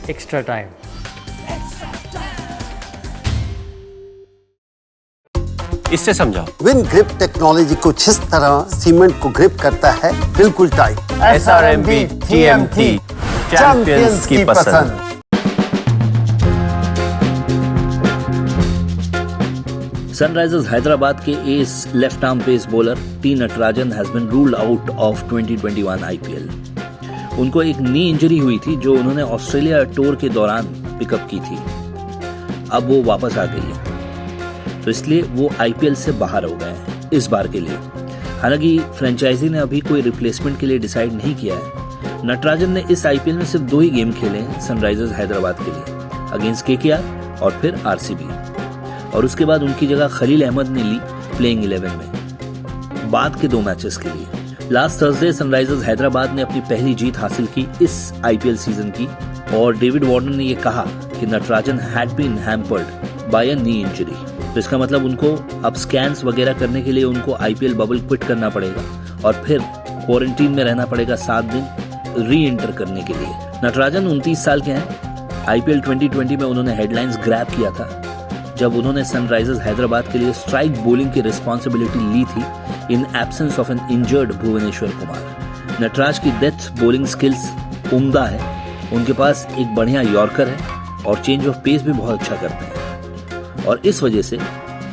extra time. इससे समझाओ। Win grip technology कुछ इस तरह सीमेंट को ग्रिप करता है बिल्कुल टाइट। SRMB TMT चैंपियंस की पसंद। सनराइजर्स हैदराबाद के ace left arm pace bowler T Natarajan has been ruled out of 2021 IPL। उनको एक नी इंजरी हुई थी जो उन्होंने ऑस्ट्रेलिया टूर के दौरान पिकअप की थी। अब वो वापस आ गई है, तो इसलिए वो IPL से बाहर हो गए हैं इस बार के लिए। हालांकि फ्रेंचाइजी ने अभी कोई रिप्लेसमेंट के लिए डिसाइड नहीं किया है। नटराजन ने इस IPL में सिर्फ 2 ही गेम खेले हैं सनराइजर्स हैदराबाद के लिए, अगेंस्ट KKR और फिर RCB, और उसके बाद उनकी जगह खलील अहमद ने ली प्लेइंग 11 में बाद के 2 मैचेस के लिए। लास्ट थर्सडे सनराइजर्स हैदराबाद ने अपनी पहली जीत हासिल की इस IPL सीजन की, और डेविड वार्नर ने यह कहा कि Natarajan had been hampered by a knee injury. तो इसका मतलब उनको अब स्कैन्स वगैरह करने के लिए उनको IPL बबल क्विट करना पड़ेगा और फिर क्वारंटीन में रहना पड़ेगा 7 दिन री एंटर करने के लिए। नटराजन 29 साल के हैं। IPL 2020 में उन्होंने हेडलाइंस ग्रैब किया था जब उन्होंने सनराइजर्स हैदराबाद के लिए स्ट्राइक बॉलिंग की रिस्पॉन्सिबिलिटी ली थी in absence of an injured Bhuvneshwar Kumar. Natraj की डेथ बॉलिंग स्किल्स उम्दा है, उनके पास एक बढ़िया यॉर्कर है और चेंज ऑफ पेस भी बहुत अच्छा करते हैं, और इस वजह से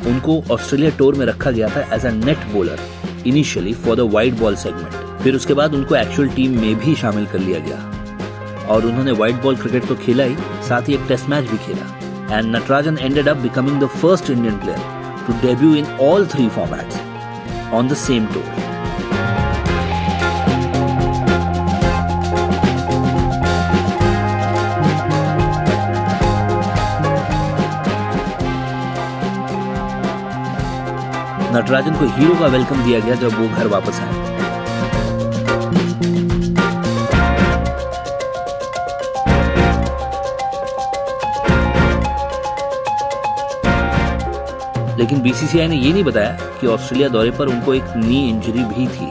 उनको ऑस्ट्रेलिया टूर में रखा गया था as a net bowler initially for the wide ball segment. फिर उसके बाद उनको एक्चुअल टीम में भी शामिल कर लिया गया और उन्होंने वाइड बॉल क्रिकेट तो खेला ही, साथ ही एक टेस्ट मैच भी खेला। And Natarajan ended up becoming the first Indian player to debut in all 3 formats on the same tour. Natarajan को हीरो का वेलकम दिया गया जब वो घर वापस आए। लेकिन BCCI ने ये नहीं बताया कि ऑस्ट्रेलिया दौरे पर उनको एक नी इंजरी भी थी।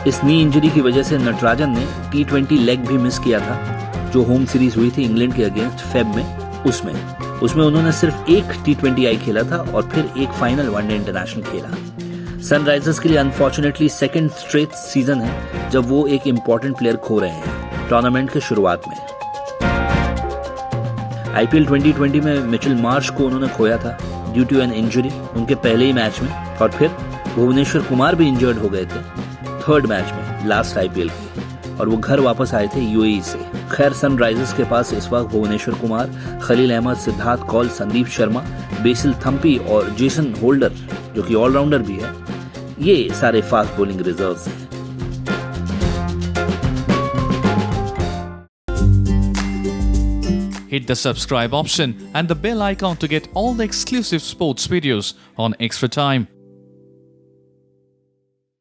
इस नी इंजरी की वजह से नटराजन ने T20 लेग भी मिस किया था जो होम सीरीज हुई थी इंग्लैंड के अगेंस्ट फेब में। उसमें उन्होंने सिर्फ एक T20I खेला था और फिर एक फाइनल वनडे इंटरनेशनल खेला। सनराइजर्स के लिए अनफॉर्चुनेटली 2nd स्ट्रेट सीजन है जब वो एक इंपॉर्टेंट प्लेयर खो रहे हैं टूर्नामेंट के शुरुआत में। IPL 2020 में मिचेल मार्श को उन्होंने खोया था ड्यू टू एन इंजरी उनके पहले ही मैच में, और फिर भुवनेश्वर कुमार भी इंजर्ड हो गए थे 3rd मैच में लास्ट IPL की, और वो घर वापस आए थे UAE से। खैर सनराइजर्स के पास इस वक्त भुवनेश्वर कुमार, खलील अहमद, सिद्धार्थ कौल, संदीप शर्मा, बेसिल थम्पी और जेसन होल्डर जो कि ऑलराउंडर भी है, ये सारे फास्ट बॉलिंग रिजर्व्स हैं। Hit the subscribe option and the bell icon to get all the exclusive sports videos on Extra Time.